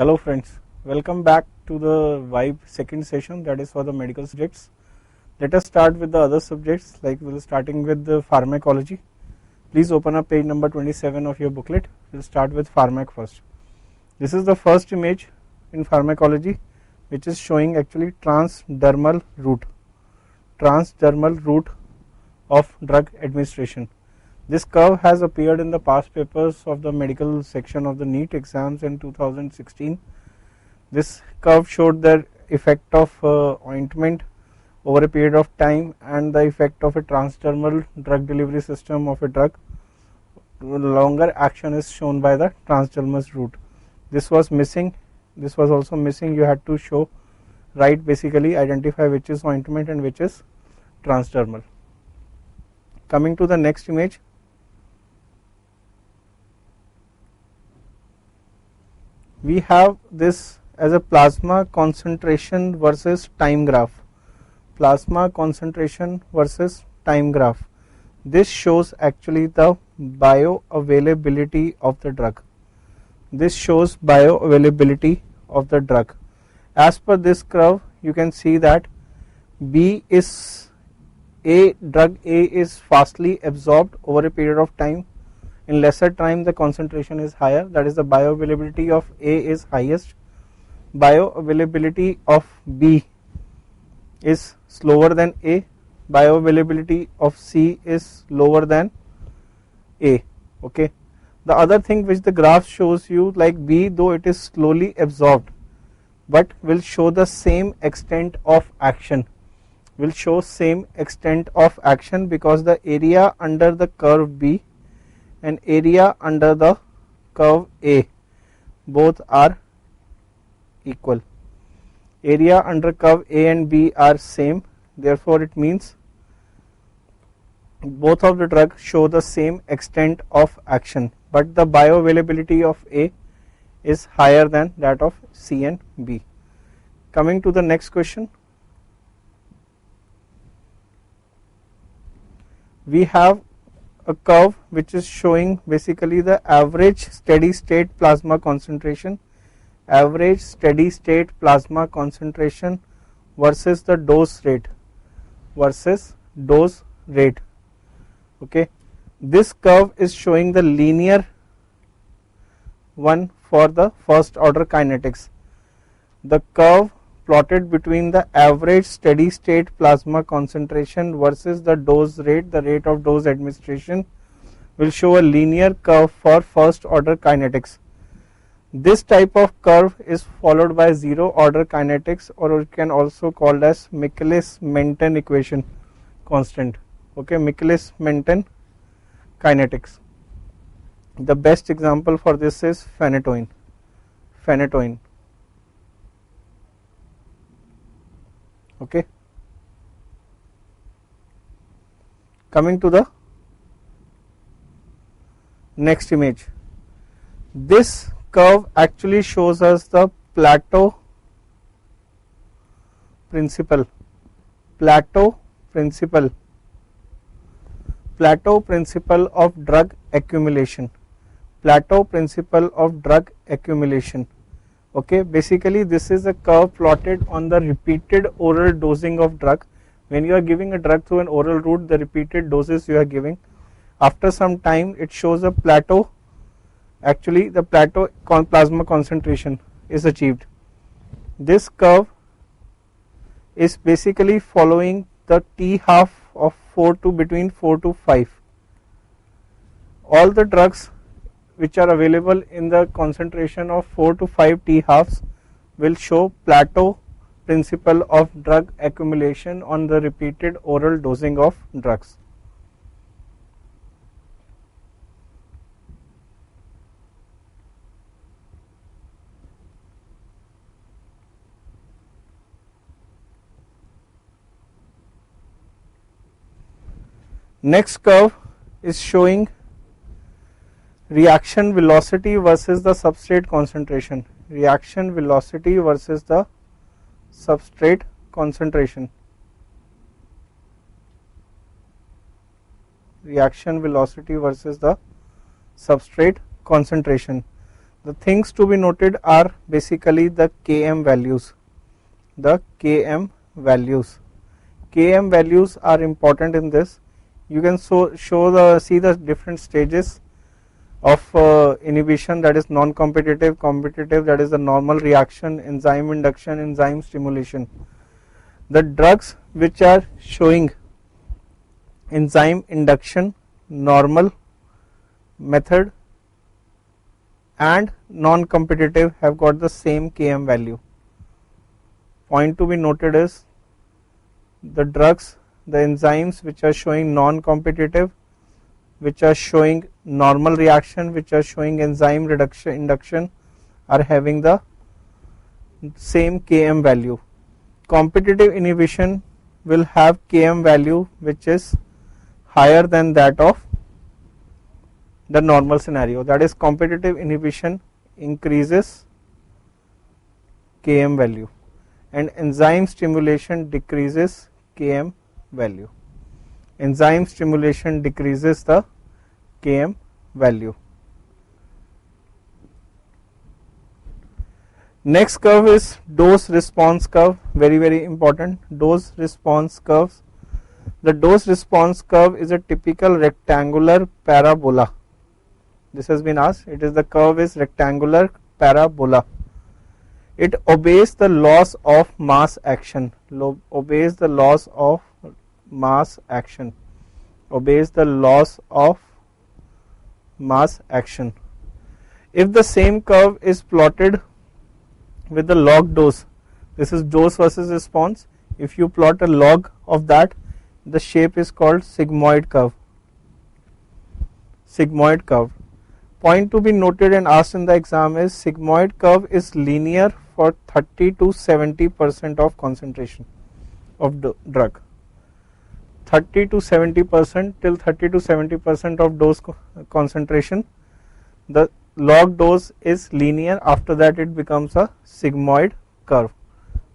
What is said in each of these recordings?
Hello friends, welcome back to the Vibe second session, that is for the medical subjects. Let us start with the other subjects, like we'll starting with the pharmacology. Please open up page number 27 of your booklet. We'll start with pharmac first. This is the first image in pharmacology which is showing actually transdermal route of drug administration. This curve has appeared in the past papers of the medical section of the NEET exams in 2016. This curve showed the effect of ointment over a period of time and the effect of a transdermal drug delivery system of a drug. Longer action is shown by the transdermal route. This was missing. This was also missing. You had to show, right, basically identify which is ointment and which is transdermal. Coming to the next image. We have this as a plasma concentration versus time graph. Plasma concentration versus time graph. This shows actually the bioavailability of the drug. This shows bioavailability of the drug. As per this curve, you can see that drug A is fastly absorbed over a period of time. In lesser time the concentration is higher, that is the bioavailability of A is highest. Bioavailability of B is slower than A. Bioavailability of C is lower than A. Okay. The other thing which the graph shows you, like B, though it is slowly absorbed, but will show the same extent of action. Will show same extent of action because the area under the curve B and area under the curve A both are equal. Area under curve A and B are same, therefore it means both of the drugs show the same extent of action, but the bioavailability of A is higher than that of C and B. Coming to the next question, we have a curve which is showing basically the average steady state plasma concentration, versus the dose rate, okay. This curve is showing the linear one for the first order kinetics. The curve plotted between the average steady state plasma concentration versus the dose rate, the rate of dose administration, will show a linear curve for first order kinetics. This type of curve is followed by zero order kinetics, or it can also called as Michaelis-Menten equation constant. Okay, Michaelis-Menten kinetics. The best example for this is phenytoin. Okay. Coming to the next image. This curve actually shows us the plateau principle. Plateau principle of drug accumulation. Okay, basically this is a curve plotted on the repeated oral dosing of drug. When you are giving a drug through an oral route, the repeated doses you are giving, after some time it shows a plateau. Actually the plateau plasma concentration is achieved. This curve is basically following the T half of between 4 to 5. All the drugs which are available in the concentration of 4 to 5 T halves will show plateau principle of drug accumulation on the repeated oral dosing of drugs. Next curve is showing reaction velocity versus the substrate concentration. Reaction velocity versus the substrate concentration. Reaction velocity versus the substrate concentration. The things to be noted are basically the Km values. The Km values. Km values are important in this. You can see the different stages of inhibition, that is non-competitive, competitive, that is the normal reaction, enzyme induction, enzyme stimulation. The drugs which are showing enzyme induction, normal method and non-competitive have got the same Km value. Point to be noted is the drugs, the enzymes which are showing non-competitive, which are showing normal reaction, which are showing enzyme reduction induction are having the same Km value. Competitive inhibition will have Km value which is higher than that of the normal scenario, that is competitive inhibition increases Km value and enzyme stimulation decreases Km value. Enzyme stimulation decreases the Km value. Next curve is dose response curve, very important. Dose response curves. The dose response curve is a typical rectangular parabola. This has been asked. It is the curve is rectangular parabola. It obeys the laws of mass action. Obeys the laws of mass action. Obeys the laws of mass action. If the same curve is plotted with the log dose, this is dose versus response. If you plot a log of that, the shape is called sigmoid curve. Sigmoid curve. Point to be noted and asked in the exam is sigmoid curve is linear for 30 to 70% of concentration of the drug. 30 to 70% till 30 to 70% of dose concentration, the log dose is linear. After that it becomes a sigmoid curve.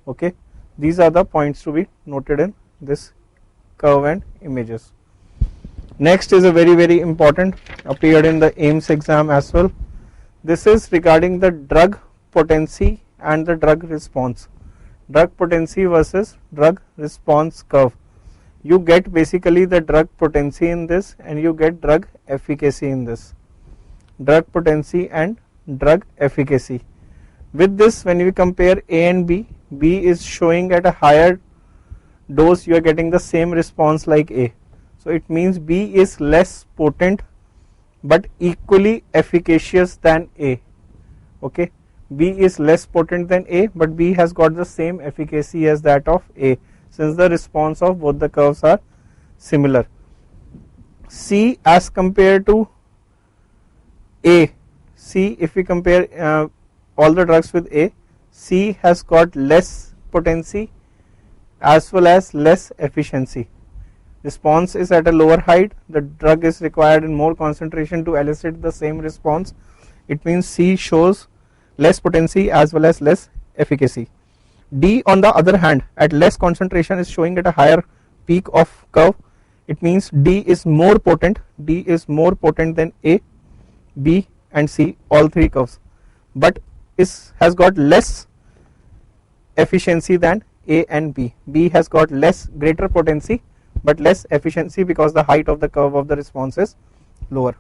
Okay, these are the points to be noted in this curve and images. Next is a very important, appeared in the AIIMS exam as well. This is regarding the drug potency and the drug response. Drug potency versus drug response curve. You get basically the drug potency in this and you get drug efficacy in this. Drug potency and drug efficacy. With this, when we compare A and B, B is showing at a higher dose, you are getting the same response like A. So it means B is less potent but equally efficacious than A. Okay, B is less potent than A, but B has got the same efficacy as that of A, since the response of both the curves are similar. C as compared to A, C, if we compare all the drugs with A, C has got less potency as well as less efficiency. Response is at a lower height, the drug is required in more concentration to elicit the same response. It means C shows less potency as well as less efficacy. D on the other hand, at less concentration is showing at a higher peak of curve. It means D is more potent. D is more potent than A, B and C, all three curves, but has got less efficiency than A and B. B has got greater potency but less efficiency because the height of the curve of the response is lower.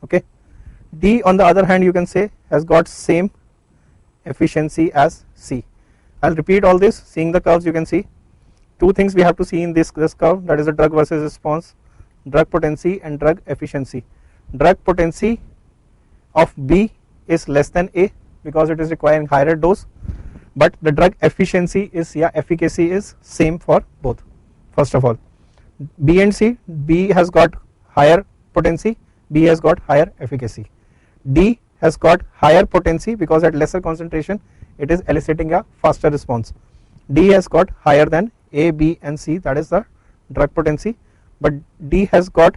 Okay. D on the other hand, you can say has got same efficiency as C. I'll repeat all this. Seeing the curves, you can see two things we have to see in this curve, that is the drug versus response, drug potency and drug efficiency. Drug potency of B is less than A because it is requiring higher dose, but the drug efficiency is, efficacy is same for both. First of all, B and C, B has got higher potency, B has got higher efficacy. D has got higher potency because at lesser concentration it is eliciting a faster response. D has got higher than A, B and C, that is the drug potency, but D has got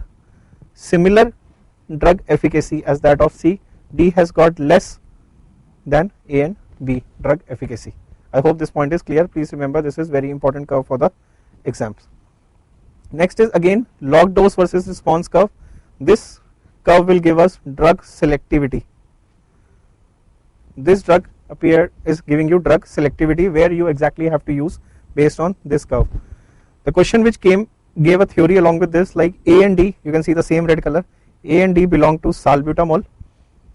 similar drug efficacy as that of C. D has got less than A and B drug efficacy. I hope this point is clear. Please remember, this is very important curve for the exams. Next is again log dose versus response curve. This curve will give us drug selectivity. this drug is giving you drug selectivity, where you exactly have to use based on this curve. The question which gave a theory along with this, like A and D, you can see the same red color, A and D belong to salbutamol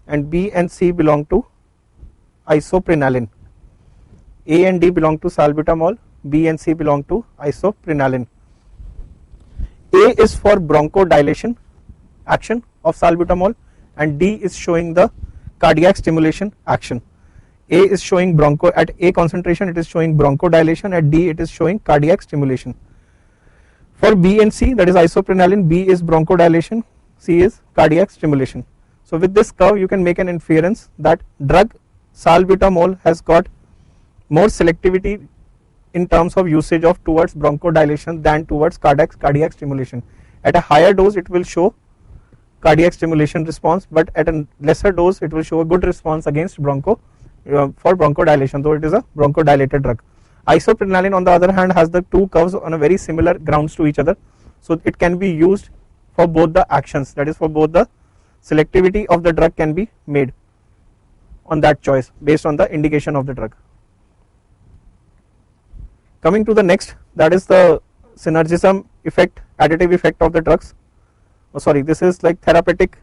and B and C belong to isoprenaline. A and D belong to salbutamol, B and C belong to isoprenaline. A is for bronchodilation action of salbutamol and D is showing the cardiac stimulation action. A is showing at A concentration it is showing bronchodilation, at D it is showing cardiac stimulation. For B and C, that is isoprenaline, B is bronchodilation, C is cardiac stimulation. So with this curve you can make an inference that drug salbutamol has got more selectivity in terms of usage of towards bronchodilation than towards cardiac stimulation. At a higher dose it will show cardiac stimulation response, but at a lesser dose it will show a good response against for bronchodilation, though it is a bronchodilated drug. Isoprenaline on the other hand has the two curves on a very similar grounds to each other, so it can be used for both the actions, that is for both the selectivity of the drug can be made on that choice based on the indication of the drug. Coming to the next, that is the synergism effect, additive effect of the drugs. This is like therapeutic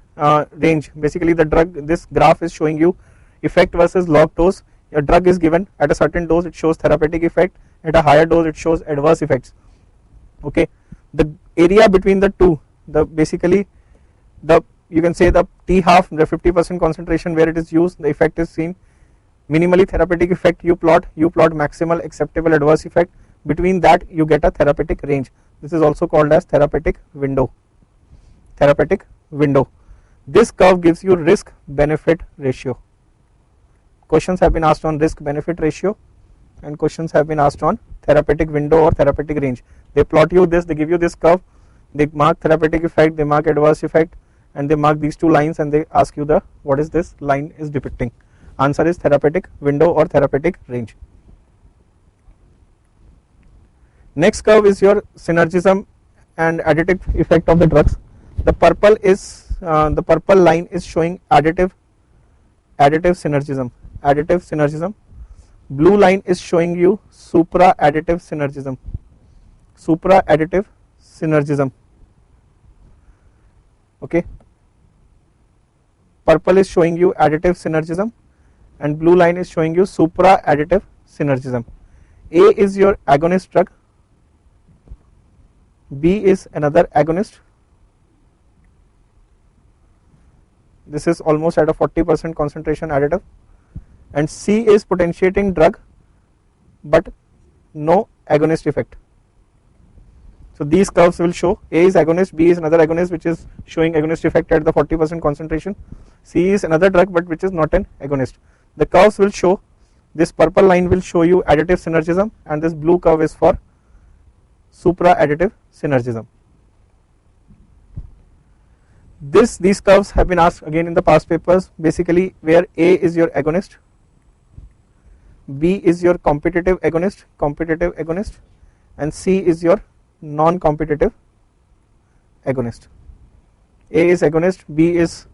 range. Basically the drug, this graph is showing you effect versus log dose. A drug is given at a certain dose, it shows therapeutic effect, at a higher dose it shows adverse effects. Okay, the area between the two, basically you can say the T half, the 50% concentration where it is used, the effect is seen. Minimally therapeutic effect you plot maximal acceptable adverse effect, between that you get a therapeutic range. This is also called as therapeutic window. This curve gives you risk benefit ratio. Questions have been asked on risk benefit ratio and questions have been asked on therapeutic window or therapeutic range. They plot you this, they give you this curve, they mark therapeutic effect, they mark adverse effect, and they mark these two lines and they ask you what is this line is depicting. Answer is therapeutic window or therapeutic range. Next curve is your synergism and additive effect of the drugs. The purple line is showing additive synergism. Blue line is showing you supra additive synergism. Okay, purple is showing you additive synergism and blue line is showing you supra additive synergism. A is your agonist drug, B is another agonist. This is almost at a 40% concentration additive, and C is potentiating drug but no agonist effect. So these curves will show A is agonist, B is another agonist which is showing agonist effect at the 40% concentration, C is another drug but which is not an agonist. The curves will show, this purple line will show you additive synergism and this blue curve is for supra additive synergism. These curves have been asked again in the past papers, basically where A is your agonist, B is your competitive agonist, and C is your non-competitive agonist. A is agonist, B is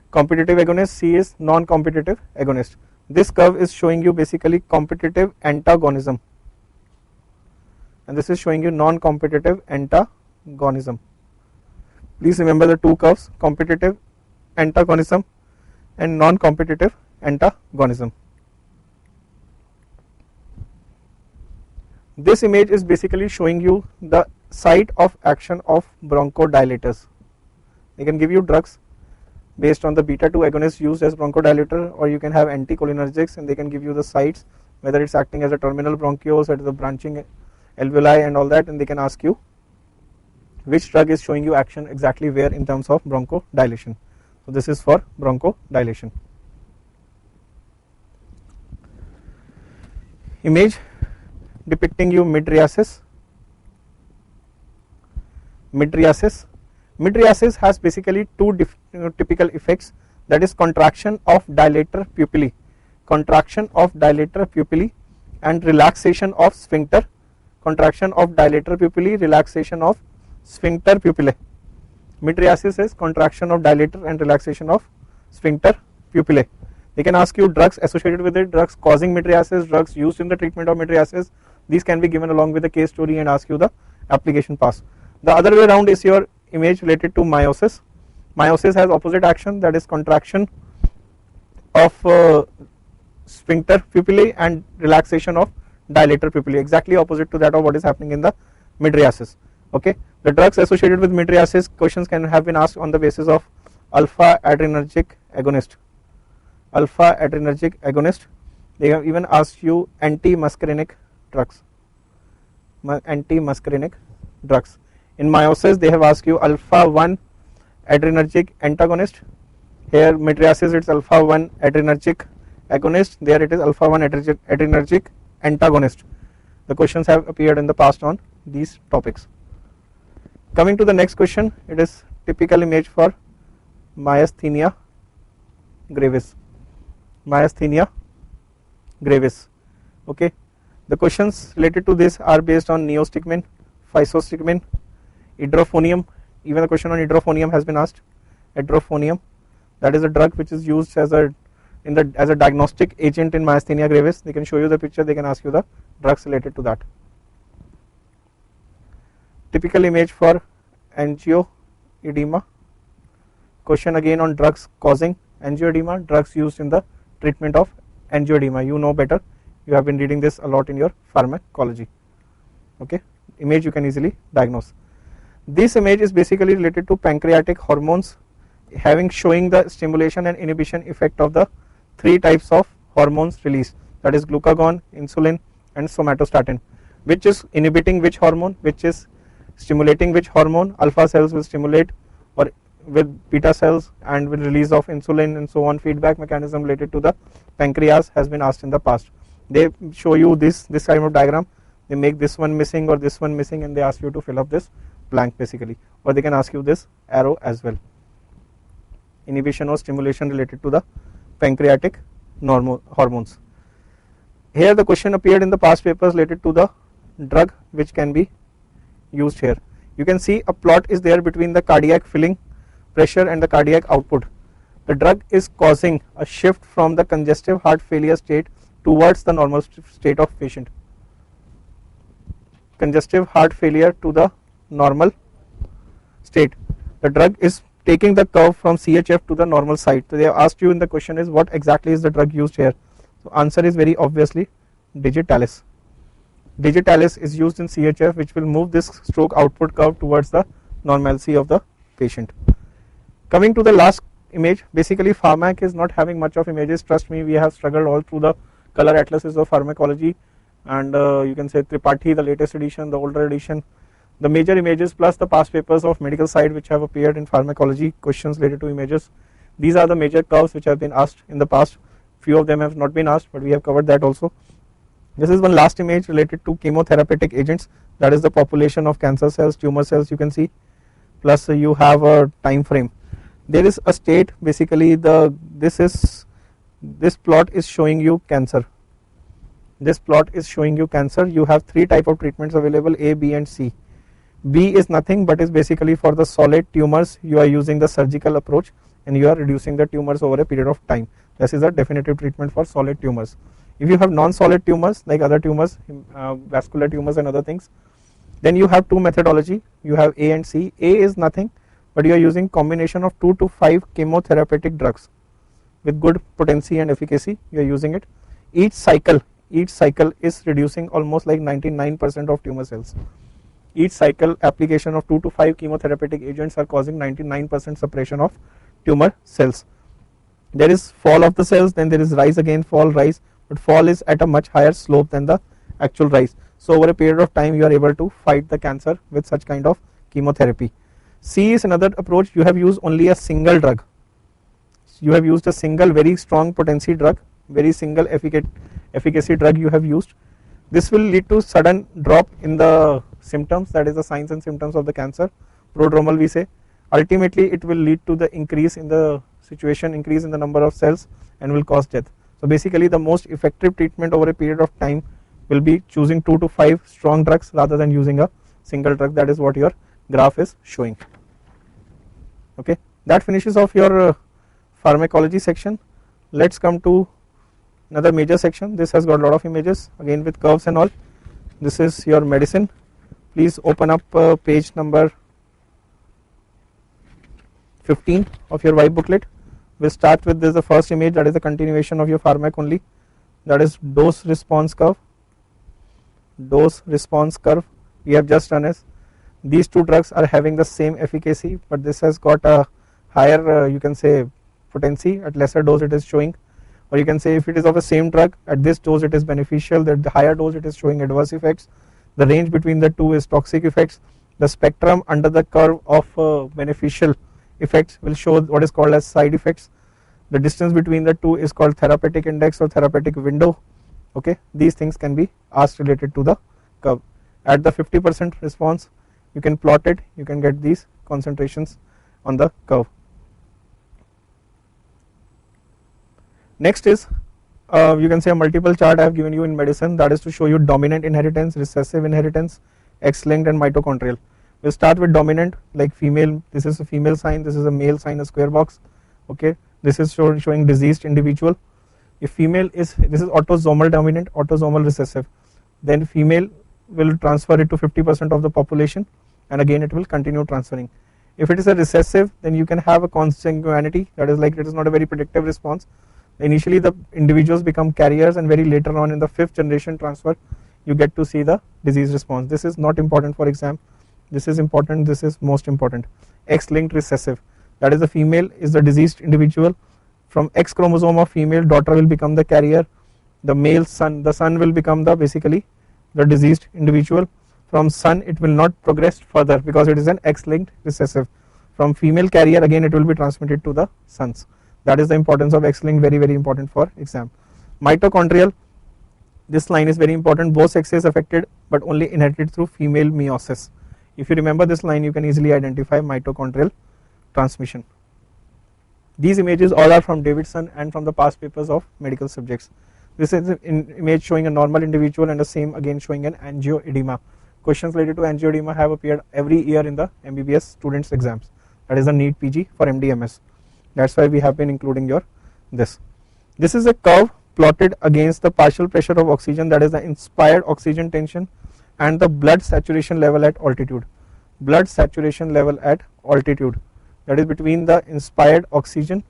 competitive agonist, C is non-competitive agonist. This curve is showing you basically competitive antagonism and this is showing you non-competitive antagonism. Please remember the two curves, competitive antagonism and non-competitive antagonism. This image is basically showing you the site of action of bronchodilators. They can give you drugs based on the beta 2 agonist used as bronchodilator, or you can have anticholinergics and they can give you the sites, whether it's acting as a terminal bronchioles or the branching alveoli and all that, and they can ask you which drug is showing you action exactly where in terms of bronchodilation. So this is for bronchodilation. Image depicting you mydriasis. Mydriasis has basically two typical effects, that is contraction of dilator pupillae, and relaxation of sphincter. Contraction of dilator pupillae, relaxation of sphincter pupillae. Mydriasis is contraction of dilator and relaxation of sphincter pupillae. They can ask you drugs associated with it, drugs causing mydriasis, drugs used in the treatment of mydriasis. These can be given along with the case story and ask you the application pass. The other way around is your image related to meiosis. Meiosis has opposite action, that is contraction of sphincter pupillae and relaxation of dilator pupillae, exactly opposite to that of what is happening in the mydriasis. Okay, the drugs associated with mydriasis questions can have been asked on the basis of alpha adrenergic agonist. Alpha adrenergic agonist. They have even asked you anti-muscarinic drugs. Anti-muscarinic drugs. In meiosis, they have asked you alpha 1 adrenergic antagonist. Here mydriasis it's alpha 1 adrenergic agonist. There it is alpha 1 adrenergic antagonist. The questions have appeared in the past on these topics. Coming to the next question, it is typical image for myasthenia gravis. Myasthenia gravis. Okay, the questions related to this are based on neostigmine, physostigmine, idrophonium. Even the question on idrophonium has been asked. Idrophonium, that is a drug which is used as a diagnostic agent in myasthenia gravis. They can show you the picture, they can ask you the drugs related to that. Typical image for angioedema. Question again on drugs causing angioedema, drugs used in the treatment of angioedema. You know better, you have been reading this a lot in your pharmacology. Okay, image you can easily diagnose. This image is basically related to pancreatic hormones, showing the stimulation and inhibition effect of the three types of hormones released, that is glucagon, insulin and somatostatin. Which is inhibiting which hormone, which is stimulating which hormone. Alpha cells will stimulate or with beta cells and with release of insulin and so on. Feedback mechanism related to the pancreas has been asked in the past. They show you this kind of diagram, they make this one missing or this one missing and they ask you to fill up this blank basically, or they can ask you this arrow as well. Inhibition or stimulation related to the pancreatic hormones. Here the question appeared in the past papers related to the drug which can be used here. You can see a plot is there between the cardiac filling pressure and the cardiac output. The drug is causing a shift from the congestive heart failure state towards the normal state of patient. Congestive heart failure to the normal state. The drug is taking the curve from CHF to the normal side. So they have asked you in the question is what exactly is the drug used here. So answer is very obviously digitalis. Digitalis is used in CHF, which will move this stroke output curve towards the normalcy of the patient. Coming to the last image, basically Pharmac is not having much of images. Trust me, we have struggled all through the color atlases of pharmacology, and you can say Tripathi, the latest edition, the older edition, the major images plus the past papers of medical side which have appeared in pharmacology, questions related to images. These are the major curves which have been asked in the past. Few of them have not been asked, but we have covered that also. This is one last image related to chemotherapeutic agents, that is the population of cancer cells, tumor cells you can see, plus you have a time frame. There is a state, basically this plot is showing you cancer. This plot is showing you cancer. You have three type of treatments available, A, B and C. B is nothing but is basically for the solid tumors. You are using the surgical approach and you are reducing the tumors over a period of time. This is a definitive treatment for solid tumors. If you have non-solid tumors like other tumors, vascular tumors and other things, then you have two methodology. You have A and C. A is nothing but you are using combination of 2 to 5 chemotherapeutic drugs with good potency and efficacy. You are using it. Each cycle is reducing almost like 99% of tumor cells. Each cycle application of 2 to 5 chemotherapeutic agents are causing 99% suppression of tumor cells. There is fall of the cells, then there is rise again, fall, rise, but fall is at a much higher slope than the actual rise. So over a period of time you are able to fight the cancer with such kind of chemotherapy. C is another approach. You have used only a single drug. You have used a single very strong potency drug, very single efficacy drug you have used. This will lead to sudden drop in the symptoms, that is the signs and symptoms of the cancer, prodromal we say. Ultimately it will lead to the increase in the situation, increase in the number of cells and will cause death. So basically the most effective treatment over a period of time will be choosing 2 to 5 strong drugs rather than using a single drug. That is what your graph is showing. Okay, that finishes off your pharmacology section. Let's come to another major section. This has got a lot of images again with curves and all. This is your medicine. Please open up page number 15 of your white booklet. We'll start with this, the first image, that is the continuation of your pharmac only, that is dose response curve. Dose response curve we have just done is these two drugs are having the same efficacy, but this has got a higher you can say potency, at lesser dose it is showing, or you can say if it is of the same drug at this dose it is beneficial, that the higher dose it is showing adverse effects, the range between the two is toxic effects, the spectrum under the curve of beneficial effects will show what is called as side effects, the distance between the two is called therapeutic index or therapeutic window. Okay, these things can be asked related to the curve. At the 50% response you can plot it, you can get these concentrations on the curve. Next is you can say a multiple chart I have given you in medicine, that is to show you dominant inheritance, recessive inheritance, X-linked and mitochondrial. We'll start with dominant, like female, this is a female sign, this is a male sign, a square box. Okay, this is showing diseased individual. If female is, this is autosomal dominant, autosomal recessive, then female will transfer it to 50% of the population and again it will continue transferring. If it is a recessive, then you can have a consanguinity, that is like it is not a very predictive response. Initially the individuals become carriers and very later on in the 5th generation transfer you get to see the disease response. This is not important for exam, this is important, this is most important. X-linked recessive, that is the female is the diseased individual, from X chromosome of female daughter will become the carrier, the male son, the son will become the basically the diseased individual, from son it will not progress further because it is an X-linked recessive, from female carrier again it will be transmitted to the sons. That is the importance of X-linked, very very important for exam. Mitochondrial, this line is very important, both sexes affected but only inherited through female meiosis. If you remember this line you can easily identify mitochondrial transmission. These images all are from Davidson and from the past papers of medical subjects. This is an image showing a normal individual and the same again showing an angioedema. Questions related to angioedema have appeared every year in the MBBS students exams, that is the NEET PG for MDMS. That's why we have been including your this. This is a curve plotted against the partial pressure of oxygen, that is the inspired oxygen tension, and the blood saturation level at altitude. Blood saturation level at altitude, that is between the inspired oxygen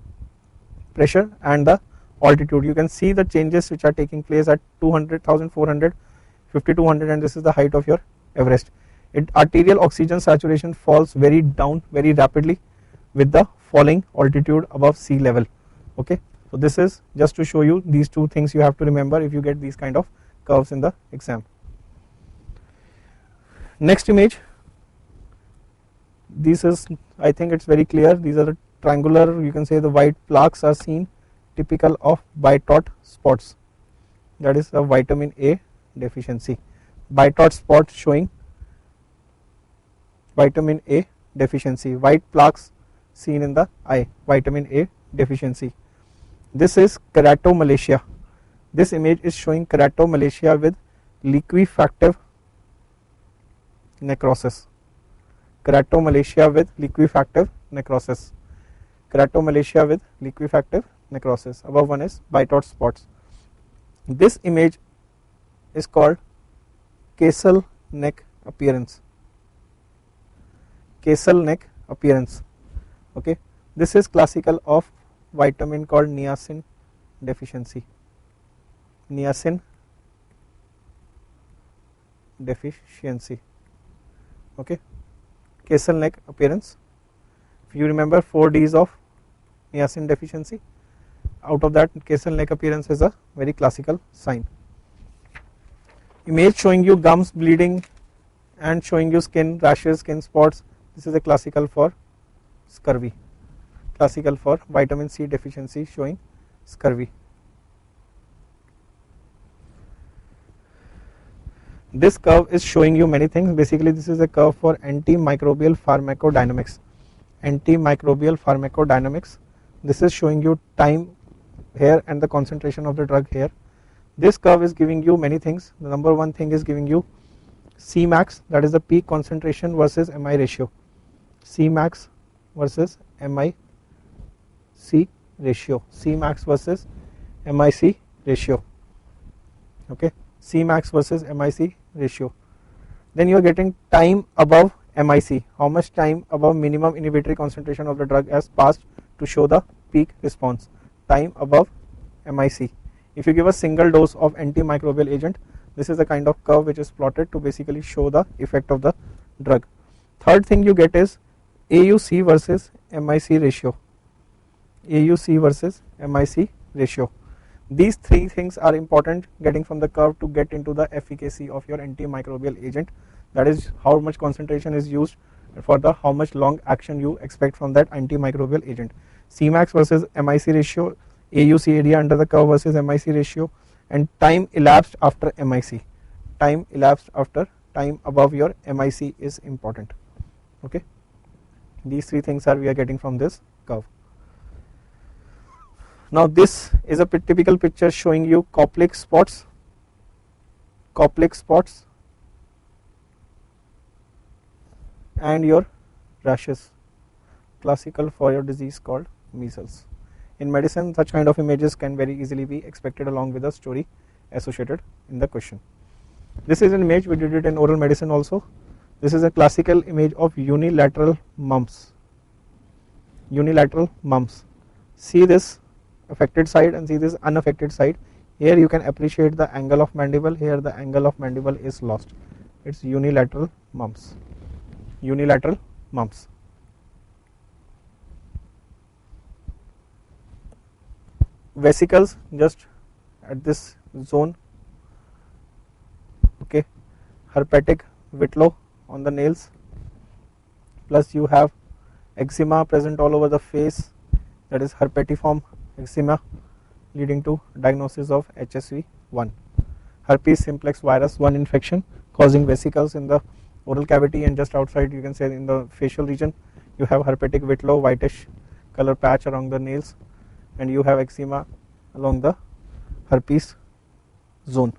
pressure and the altitude. You can see the changes which are taking place at 200, 1400, 5200, and this is the height of your Everest. Arterial oxygen saturation falls very down very rapidly with the falling altitude above sea level. Okay, so this is just to show you these two things you have to remember if you get these kind of curves in the exam. Next image, this is, I think it's very clear, these are the triangular, you can say the white plaques are seen, typical of Bitot spots, that is a vitamin A deficiency. Bitot spot showing vitamin A deficiency, white plaques seen in the eye, vitamin A deficiency. This is keratomalacia. This image is showing keratomalacia with liquefactive necrosis. Keratomalacia with liquefactive necrosis. Keratomalacia with liquefactive necrosis. Above one is Bitot spots. This image is called Castle neck appearance. Castle neck appearance. Okay, this is classical of vitamin called niacin deficiency. Niacin deficiency. Okay, Castle neck appearance. If you remember 4 Ds of niacin deficiency, out of that Castle neck appearance is a very classical sign. Image showing you gums bleeding and showing you skin rashes, skin spots. This is a classical for scurvy, classical for vitamin C deficiency showing scurvy. This curve is showing you many things. Basically this is a curve for antimicrobial pharmacodynamics. Antimicrobial pharmacodynamics. This is showing you time here and the concentration of the drug here. This curve is giving you many things. The number one thing is giving you Cmax, that is the peak concentration versus MI ratio. Cmax versus MIC ratio, Cmax versus MIC ratio. Okay, Cmax versus MIC ratio. Then you are getting time above MIC, how much time above minimum inhibitory concentration of the drug has passed to show the peak response, time above MIC. If you give a single dose of antimicrobial agent, this is the kind of curve which is plotted to basically show the effect of the drug. Third thing you get is AUC versus MIC ratio, AUC versus MIC ratio. These three things are important getting from the curve to get into the efficacy of your antimicrobial agent, that is how much concentration is used for the how much long action you expect from that antimicrobial agent. Cmax versus MIC ratio, AUC area under the curve versus MIC ratio, and time elapsed after MIC, time elapsed after, time above your MIC is important. Okay, these three things are we are getting from this curve. Now this is a typical picture showing you Koplik spots, and your rashes, classical for your disease called measles. In medicine, such kind of images can very easily be expected along with a story associated in the question. This is an image, we did it in oral medicine also. This is a classical image of unilateral mumps. Unilateral mumps. See this affected side and see this unaffected side. Here you can appreciate the angle of mandible, here the angle of mandible is lost. It's unilateral mumps. Unilateral mumps. Vesicles just at this zone. Okay, herpetic Whitlow on the nails, plus you have eczema present all over the face, that is herpetiform eczema, leading to diagnosis of HSV1, herpes simplex virus 1 infection causing vesicles in the oral cavity, and just outside you can say in the facial region you have herpetic Whitlow, whitish color patch around the nails, and you have eczema along the herpes zone.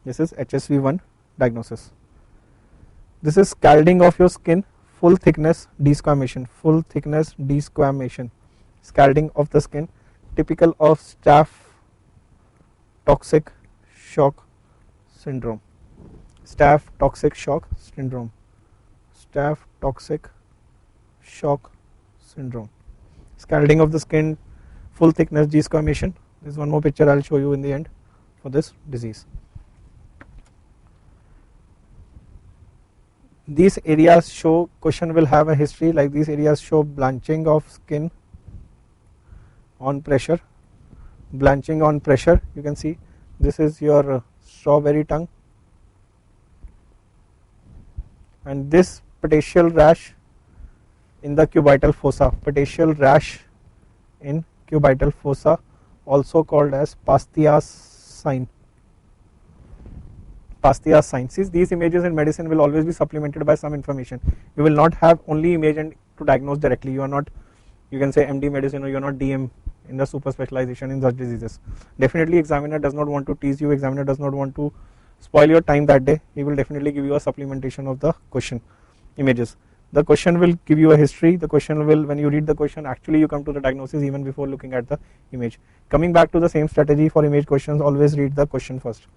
This is HSV1 diagnosis. This is scalding of your skin, full thickness desquamation, full thickness desquamation, scalding of the skin, typical of staph toxic shock syndrome, staph toxic shock syndrome, staph toxic shock syndrome, scalding of the skin, full thickness desquamation. There is one more picture I will show you in the end for this disease. These areas show, question will have a history, like these areas show blanching of skin on pressure, blanching on pressure. You can see this is your strawberry tongue, and this petechial rash in the cubital fossa, petechial rash in cubital fossa, also called as Pastia's sign. Pastia's sign. See, these images in medicine will always be supplemented by some information. You will not have only image and to diagnose directly. You are not, you can say MD medicine, or you are not DM in the super specialization in such diseases. Definitely examiner does not want to tease you, examiner does not want to spoil your time that day. He will definitely give you a supplementation of the question images. The question will give you a history, the question will, when you read the question, actually you come to the diagnosis even before looking at the image. Coming back to the same strategy for image questions, always read the question first,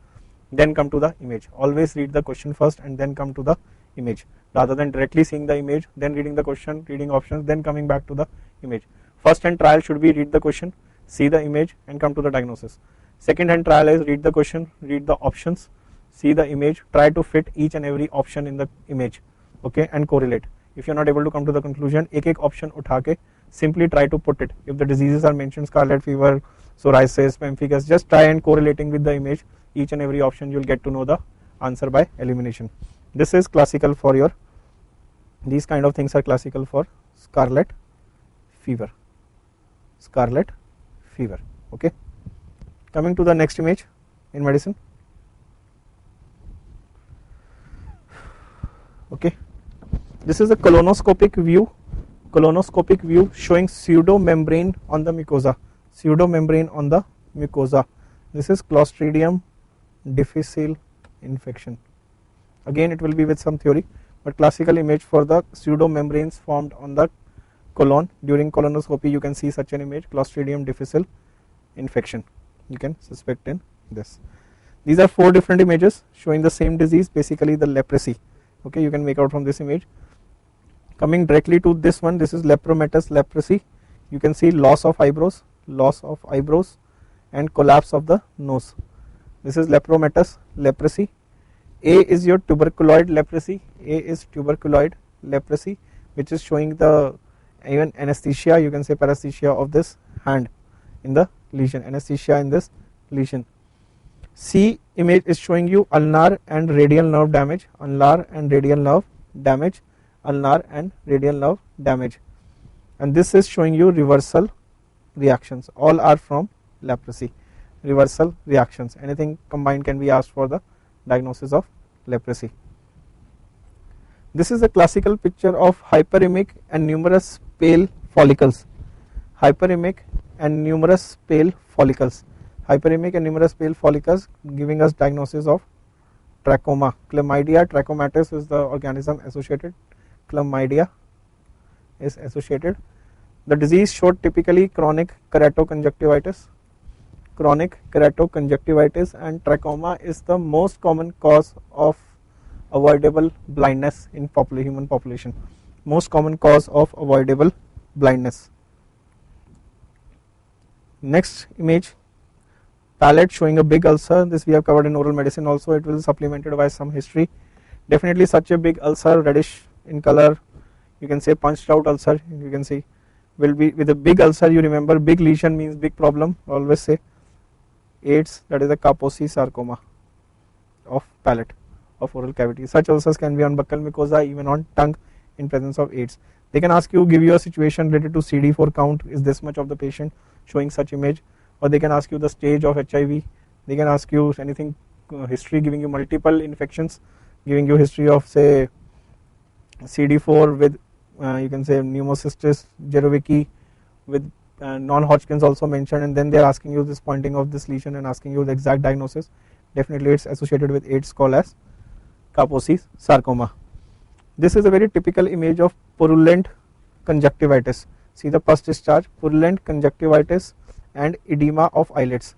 then come to the image. Always read the question first and then come to the image, rather than directly seeing the image, then reading the question, reading options, then coming back to the image. First hand trial should be read the question, see the image and come to the diagnosis. Second hand trial is read the question, read the options, see the image, try to fit each and every option in the image, okay, and correlate. If you are not able to come to the conclusion, एक option उठा के simply try to put it. If the diseases are mentioned, scarlet fever, psoriasis, pemphigus, just try and correlating with the image, each and every option you will get to know the answer by elimination. This is classical for your, these kind of things are classical for scarlet fever, scarlet fever, okay. Coming to the next image in medicine, okay. This is a colonoscopic view showing pseudomembrane on the mucosa, pseudomembrane on the mucosa. This is Clostridium difficile infection. Again it will be with some theory, but classical image for the pseudomembranes formed on the colon. During colonoscopy you can see such an image, Clostridium difficile infection you can suspect in this. These are 4 different images showing the same disease, basically the leprosy. Okay, you can make out from this image. Coming directly to this one, this is lepromatous leprosy. You can see loss of eyebrows and collapse of the nose. This is lepromatous leprosy. A is your tuberculoid leprosy. A is tuberculoid leprosy, which is showing the even anesthesia, you can say paresthesia of this hand in the lesion, anesthesia in this lesion. C image is showing you ulnar and radial nerve damage, ulnar and radial nerve damage, ulnar and radial nerve damage, and this is showing you reversal reactions. All are from leprosy, reversal reactions. Anything combined can be asked for the diagnosis of leprosy. This is a classical picture of hyperemic and numerous pale follicles. Hyperemic and numerous pale follicles. Hyperemic and numerous pale follicles giving us diagnosis of trachoma. Chlamydia trachomatis is the organism associated. Chlamydia is associated. The disease showed typically chronic keratoconjunctivitis. Chronic keratoconjunctivitis, and trachoma is the most common cause of avoidable blindness in human population. Most common cause of avoidable blindness. Next image, palate showing a big ulcer. This we have covered in oral medicine also. It will be supplemented by some history. Definitely such a big ulcer, reddish in color, you can say punched out ulcer, you can see will be with a big ulcer. You remember big lesion means big problem, always say. AIDS, that is a Kaposi sarcoma of palate, of oral cavity. Such ulcers can be on buccal mucosa, even on tongue in presence of AIDS. They can ask you, give you a situation related to CD4 count, is this much of the patient showing such image, or they can ask you the stage of HIV. They can ask you anything, history, giving you multiple infections, giving you history of say CD4 with you can say pneumocystis jirovecii with non-Hodgkin's also mentioned, and then they are asking you this pointing of this lesion and asking you the exact diagnosis. Definitely it's associated with AIDS called as Kaposi sarcoma. This is a very typical image of purulent conjunctivitis. See the pus discharge, purulent conjunctivitis and edema of eyelids.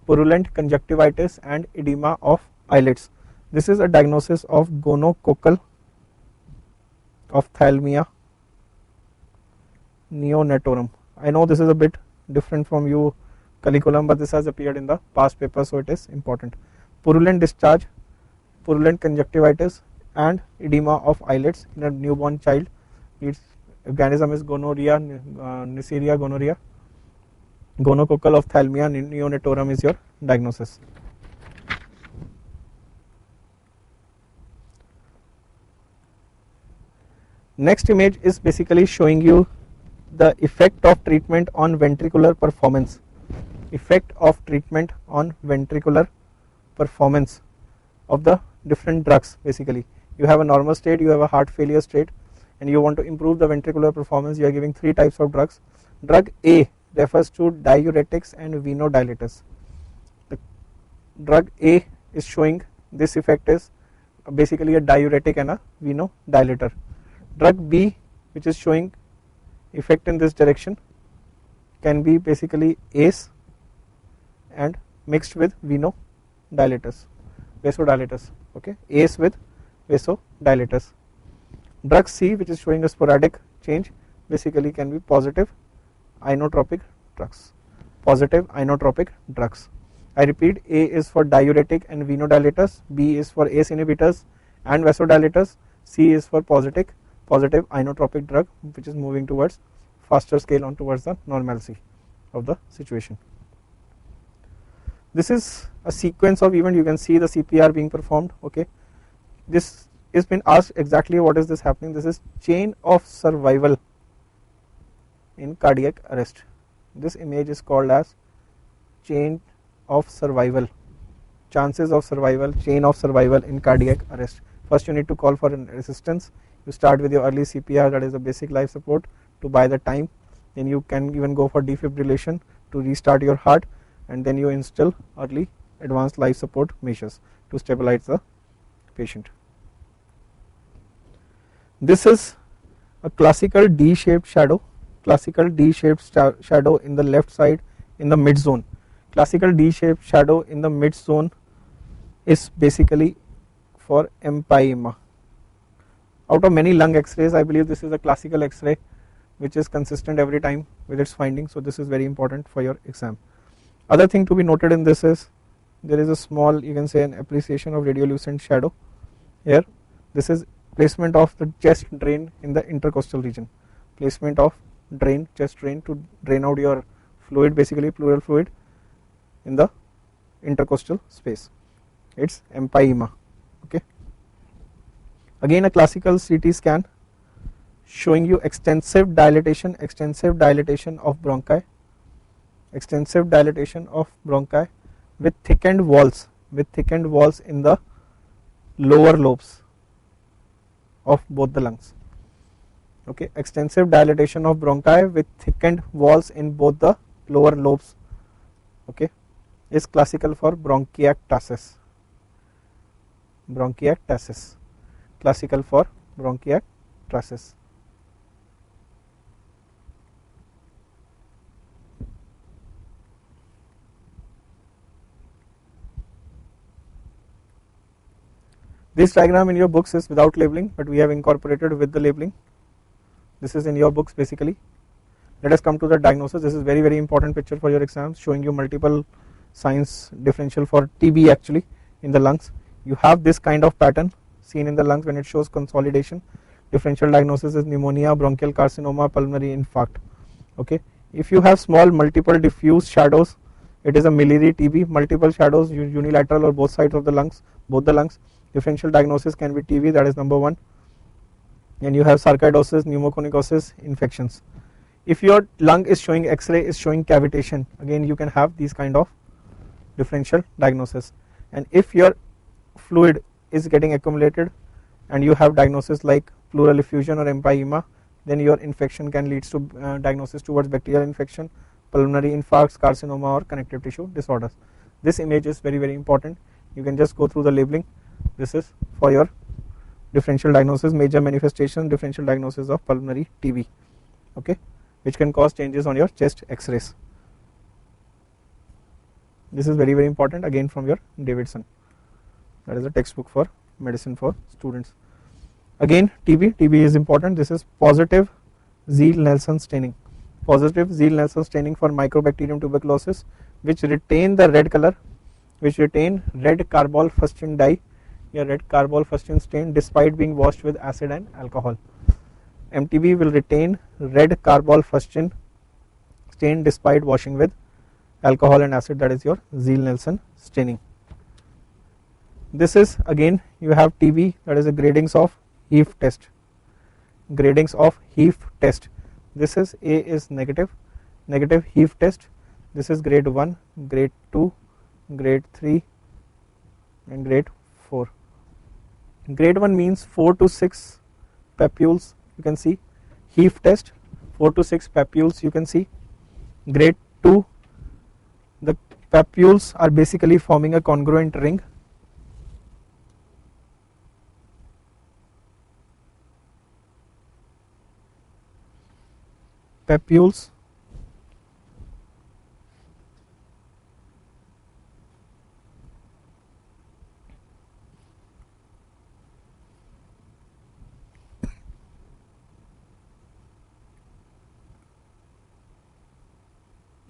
Purulent conjunctivitis and edema of eyelids. This is a diagnosis of gonococcal ophthalmia neonatorum. I know this is a bit different from you curriculum, but this has appeared in the past paper, so it is important. Purulent discharge, purulent conjunctivitis and edema of eyelids in a newborn child. Its organism is gonorrhea, Neisseria gonorrhea. Gonococcal ophthalmia neonatorum is your diagnosis. Next image is basically showing you the effect of treatment on ventricular performance. Effect of treatment on ventricular performance of the different drugs. Basically, you have a normal state, you have a heart failure state, and you want to improve the ventricular performance. You are giving 3 types of drugs. Drug A refers to diuretics and venodilators. The drug A is showing this effect is basically a diuretic and a venodilator. Drug B, which is showing effect in this direction, can be basically ACE and mixed with vasodilators. Okay, ACE with vasodilators. Drug C, which is showing a sporadic change, basically can be positive inotropic drugs. Positive inotropic drugs. I repeat, A is for diuretic and venodilators, B is for ACE inhibitors and vasodilators, C is for positive inotropic drug, which is moving towards faster scale on towards the normalcy of the situation. This is a sequence of event. You can see the CPR being performed. Okay, this has been asked exactly what is this happening. This is chain of survival in cardiac arrest. This image is called as chain of survival, chances of survival, chain of survival in cardiac arrest. First you need to call for an assistance. You start with your early CPR, that is a basic life support to buy the time, then you can even go for defibrillation to restart your heart, and then you instill early advanced life support measures to stabilize the patient. This is a classical D-shaped shadow. classical D-shaped shadow in the left side in the mid zone. Classical D-shaped shadow in the mid zone is basically for empyema. Out of many lung X-rays, I believe this is a classical X-ray which is consistent every time with its findings. So this is very important for your exam. Other thing to be noted in this is there is a small, you can say, an appreciation of radiolucent shadow here. This is placement of the chest drain in the intercostal region. Placement of drain, chest drain, to drain out your fluid, basically pleural fluid in the intercostal space. It's empyema. Okay. Again, a classical CT scan showing you extensive dilatation of bronchi, with thickened walls in the lower lobes of both the lungs. Okay, extensive dilatation of bronchi with thickened walls in both the lower lobes, okay, is classical for bronchiectasis. Classical for bronchiectasis. This diagram in your books is without labeling, but we have incorporated with the labeling. This is in your books basically. Let us come to the diagnosis. This is very, very important picture for your exams, showing you multiple signs differential for TB actually in the lungs. You have this kind of pattern seen in the lungs when it shows consolidation. Differential diagnosis is pneumonia, bronchial carcinoma, pulmonary infarct. Okay, if you have small multiple diffuse shadows, it is a miliary TB. Multiple shadows, unilateral or both sides of the lungs, both the lungs. Differential diagnosis can be TB, that is number one. And you have sarcoidosis, pneumoconicosis, infections. If your lung is showing X-ray, is showing cavitation, again you can have these kind of differential diagnosis. And if your fluid is getting accumulated and you have diagnosis like pleural effusion or empyema, then your infection can lead to diagnosis towards bacterial infection, pulmonary infarcts, carcinoma or connective tissue disorders. This image is very, very important. You can just go through the labeling. This is for your differential diagnosis, major manifestation, differential diagnosis of pulmonary TB, okay, which can cause changes on your chest X-rays. This is very, very important, again from your Davidson. That is a textbook for medicine for students. Again TB is important. This is positive Ziehl-Neelsen staining. Positive Ziehl-Neelsen staining for Mycobacterium tuberculosis, which retain the red color, which retain red carbol fuscin dye, your red carbol fuscin stain, despite being washed with acid and alcohol. MTB will retain red carbol fuscin stain despite washing with alcohol and acid, that is your Ziehl-Neelsen staining. This is again you have TB, that is a gradings of Heath test. This is A is negative Heath test. This is grade 1, grade 2, grade 3 and grade 4. Grade 1 means 4 to 6 papules, you can see Heath test, 4 to 6 papules you can see. Grade 2, the papules are basically forming a congruent ring. Papules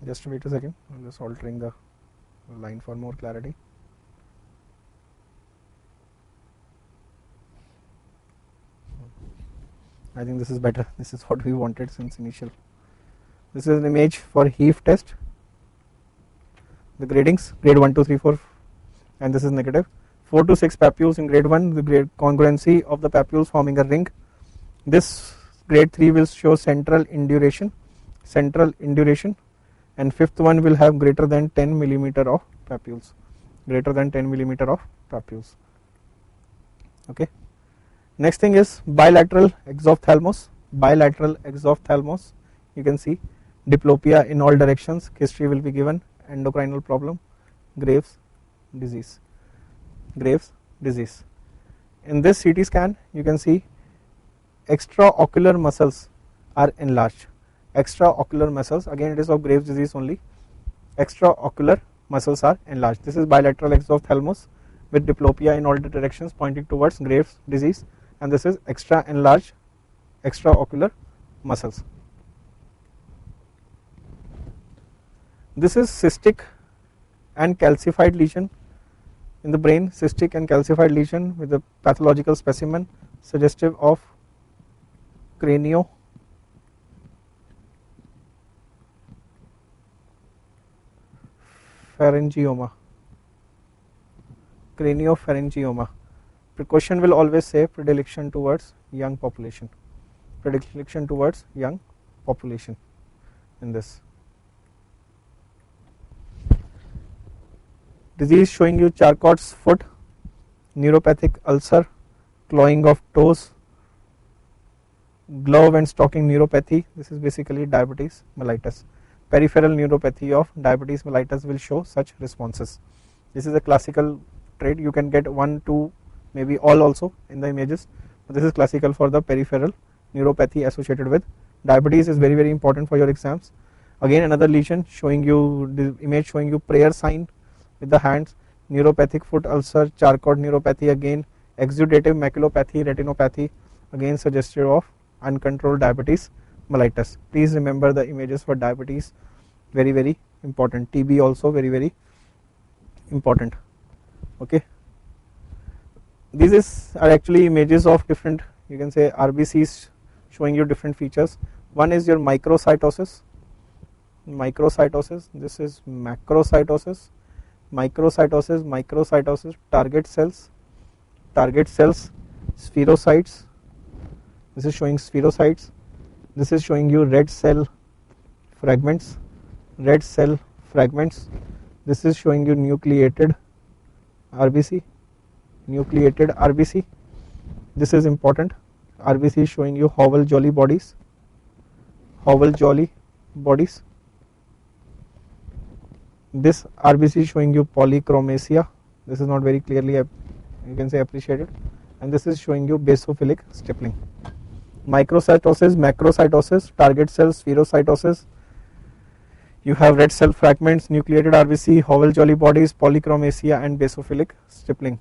just wait a second, I am just altering the line for more clarity. I think this is better. This is what we wanted since initial. This is an image for Heath test. The gradings, grade 1, 2, 3, 4, and this is negative. 4 to 6 papules in grade 1, the grade congruency of the papules forming a ring. This grade 3 will show central induration, and fifth one will have greater than 10 millimeter of papules, okay. Next thing is bilateral exophthalmos. You can see diplopia in all directions. History will be given. Endocrinal problem, Graves' disease. In this CT scan, you can see extraocular muscles are enlarged. extraocular muscles, again it is of Graves' disease only, extraocular muscles are enlarged. This is bilateral exophthalmos with diplopia in all the directions pointing towards Graves' disease, and this is extra enlarged extraocular muscles. This is cystic and calcified lesion in the brain, cystic and calcified lesion with a pathological specimen suggestive of craniopharyngioma. Craniopharyngioma. Precaution will always say predilection towards young population. Predilection towards young population in this. Disease showing you Charcot's foot, neuropathic ulcer, clawing of toes, glove and stocking neuropathy. This is basically diabetes mellitus. Peripheral neuropathy of diabetes mellitus will show such responses. This is a classical trait. You can get 1, 2, maybe all also in the images, but this is classical for the peripheral neuropathy associated with diabetes. Is very, very important for your exams. Again another lesion showing you, the image showing you prayer sign with the hands, neuropathic foot ulcer, Charcot neuropathy, again exudative maculopathy, retinopathy, again suggestive of uncontrolled diabetes mellitus. Please remember the images for diabetes, very, very important. TB also very, very important. Okay, these are actually images of different, you can say, RBCs showing you different features. One is your microcytosis, this is macrocytosis, microcytosis, target cells, spherocytes, this is showing spherocytes, this is showing you red cell fragments, this is showing you nucleated RBC, this is important. RBC is showing you Howell-Jolly bodies, this RBC is showing you polychromasia, this is not very clearly, you can say, appreciated, and this is showing you basophilic stippling. Microcytosis, macrocytosis, target cells, spherocytosis, you have red cell fragments, nucleated RBC, Howell-Jolly bodies, polychromasia and basophilic stippling,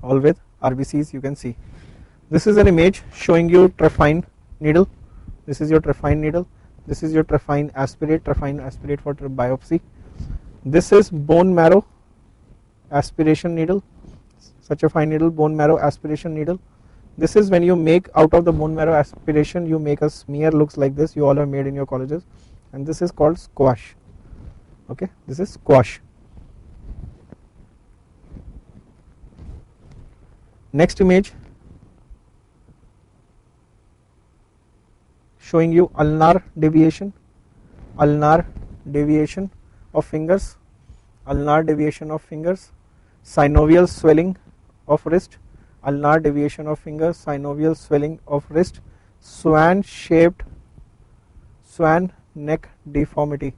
all with RBCs you can see. This is an image showing you trephine needle, this is your trephine needle, this is your trephine aspirate for biopsy. This is bone marrow aspiration needle, such a fine needle, bone marrow aspiration needle. This is when you make out of the bone marrow aspiration, you make a smear, looks like this, you all have made in your colleges, and this is called squash. Okay, this is squash. Next image showing you ulnar deviation of fingers, synovial swelling of wrist, swan neck deformity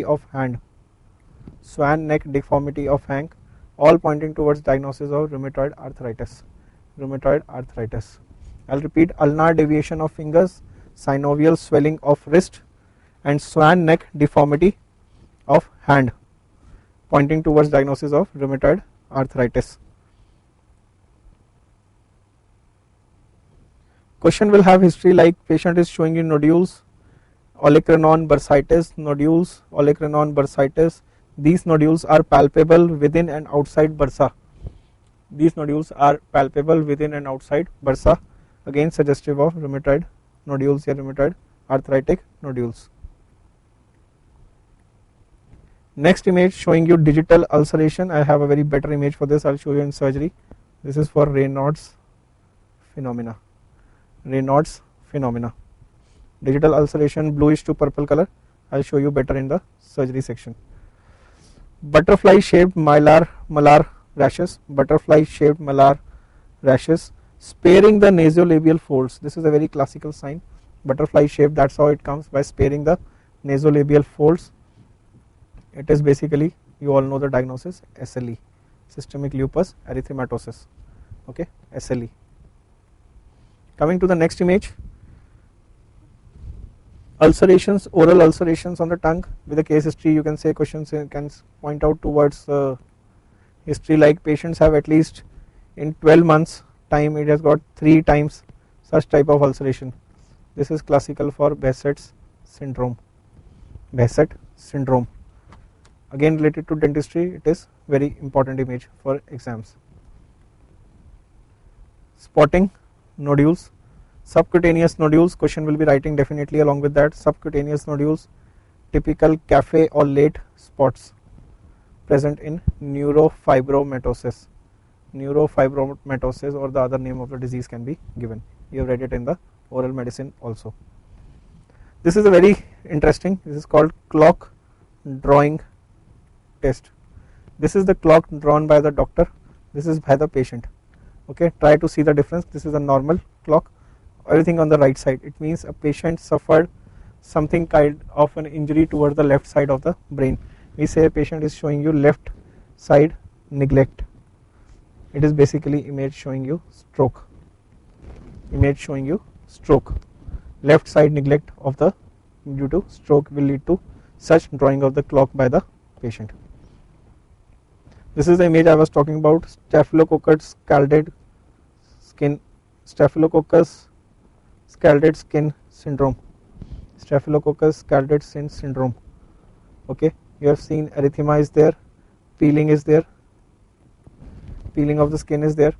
of hand, all pointing towards diagnosis of rheumatoid arthritis. I'll repeat: ulnar deviation of fingers, synovial swelling of wrist, and swan neck deformity of hand, pointing towards diagnosis of rheumatoid arthritis. Question will have history like patient is showing you nodules, olecranon bursitis, these nodules are palpable within and outside bursa, again suggestive of rheumatoid nodules, rheumatoid arthritic nodules. Next image showing you digital ulceration. I have a very better image for this, I will show you in surgery. This is for Raynaud's phenomena. Digital ulceration, bluish to purple color, I will show you better in the surgery section. Butterfly shaped malar rashes, sparing the nasolabial folds. This is a very classical sign, butterfly shape, that is how it comes, by sparing the nasolabial folds. It is basically, you all know the diagnosis, SLE, systemic lupus erythematosus. Okay, SLE. Coming to the next image, Ulcerations, oral ulcerations on the tongue. With the case history, you can say questions can point out towards history like patients have at least in 12 months time it has got 3 times such type of ulceration. This is classical for Behcet's syndrome. Behcet syndrome, again related to dentistry, it is very important image for exams. Spotting nodules, subcutaneous nodules, question will be writing definitely along with that. Subcutaneous nodules, typical cafe or late spots present in neurofibromatosis. Neurofibromatosis, or the other name of the disease can be given. You have read it in the oral medicine also. This is a very interesting, this is called clock drawing test. This is the clock drawn by the doctor, this is by the patient. Okay, try to see the difference. This is a normal clock, everything on the right side. It means a patient suffered something kind of an injury towards the left side of the brain. We say a patient is showing you left side neglect. It is basically image showing you stroke. Image showing you stroke. Left side neglect of the due to stroke will lead to such drawing of the clock by the patient. This is the image I was talking about. Staphylococcus scalded skin, Staphylococcus scalded skin syndrome. Staphylococcus scalded skin syndrome. Okay, you have seen erythema is there, peeling is there, peeling of the skin is there.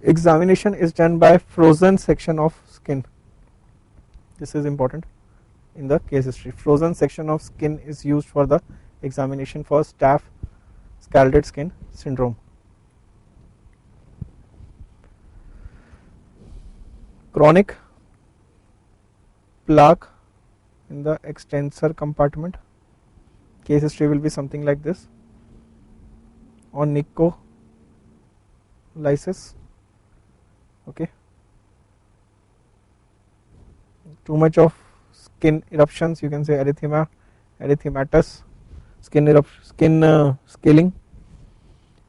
Examination is done by frozen section of skin. This is important in the case history. Frozen section of skin is used for the examination for staph scalded skin syndrome. Chronic plaque in the extensor compartment. Case history will be something like this. Onycholysis. Okay. Too much of skin eruptions, you can say erythema, erythematous, skin scaling,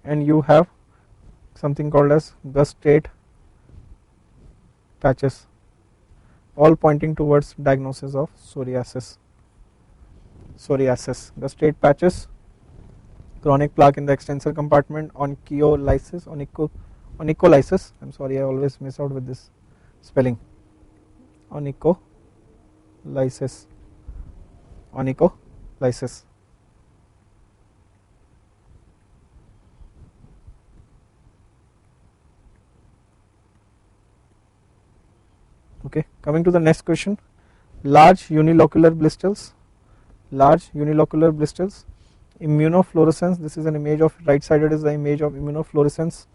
and you have something called as gustate patches, all pointing towards diagnosis of psoriasis. Gustate patches, chronic plaque in the extensor compartment, onycholysis. I'm sorry, I always miss out with this spelling. Onycholysis. Okay, coming to the next question. Large unilocular blisters. Immunofluorescence. This is an image of right sided is the image of immunofluorescence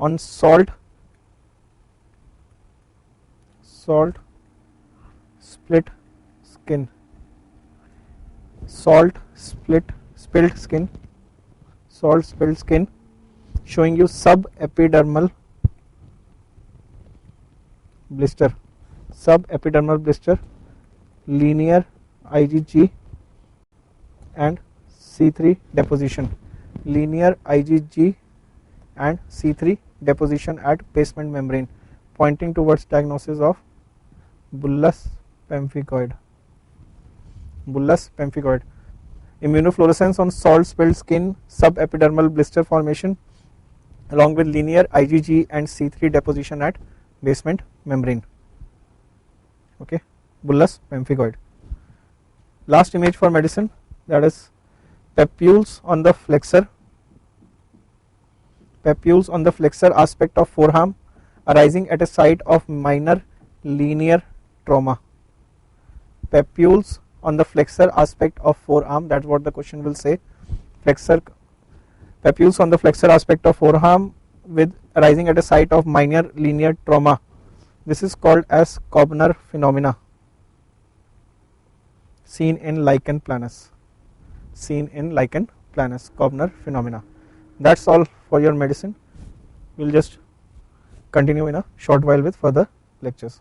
on salt split skin. Salt spilled skin showing you subepidermal blister, linear IgG and C3 deposition, at basement membrane, pointing towards diagnosis of bullous pemphigoid. Immunofluorescence on salt spilled skin, subepidermal blister formation along with linear IgG and C3 deposition at basement membrane. Okay, bullous pemphigoid. Last image for medicine, that is papules on the flexor aspect of forearm arising at a site of minor linear trauma. Papules on the flexor aspect of forearm, that's what the question will say. Papules on the flexor aspect of forearm with arising at a site of minor linear trauma. This is called as Koebner phenomena, seen in lichen planus. Koebner phenomena. That's all for your medicine. We'll just continue in a short while with further lectures.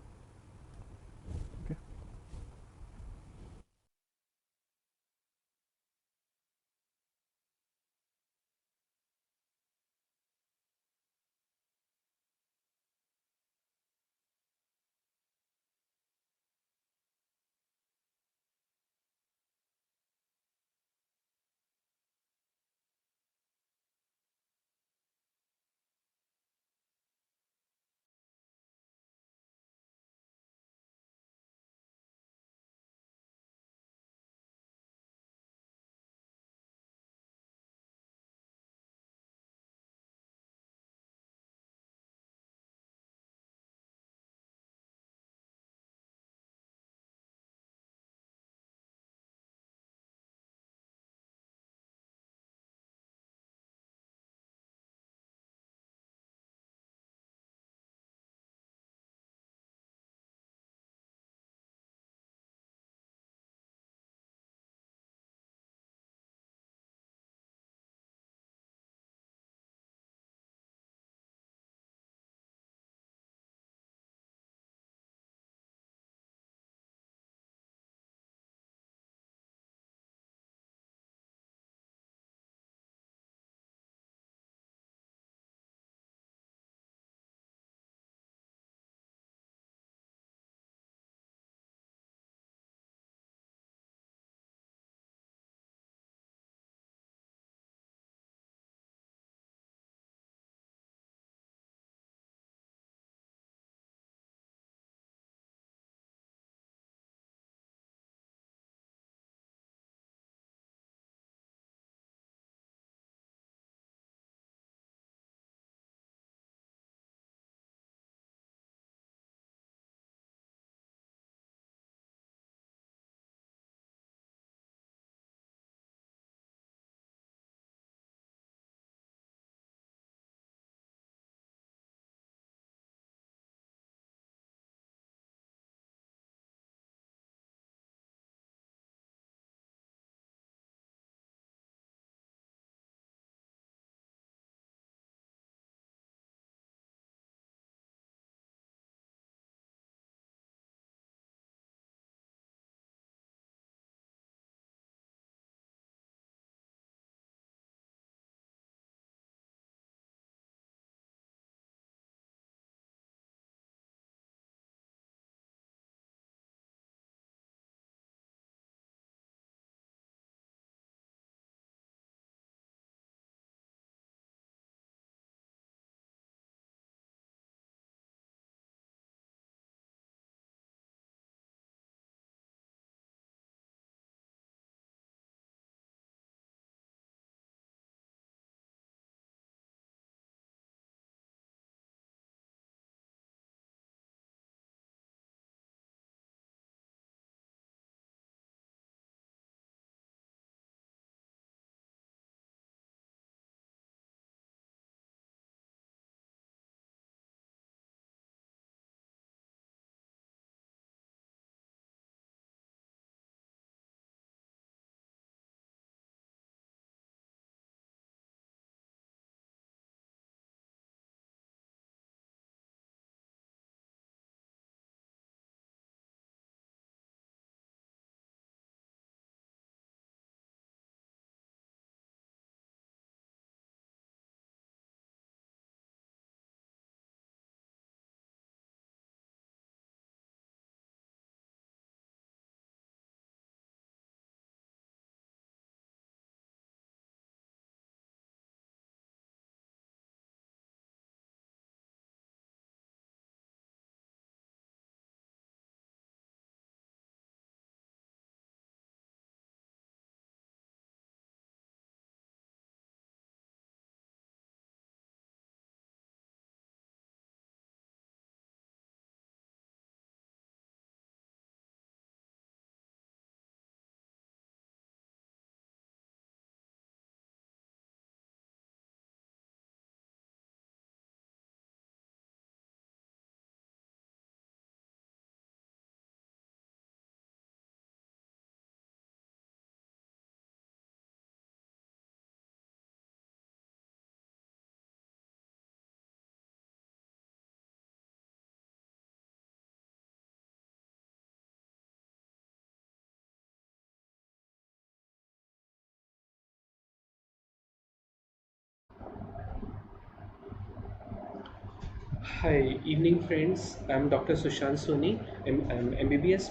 Hi, evening friends. I'm Dr. Sushant Soni. I'm MBBS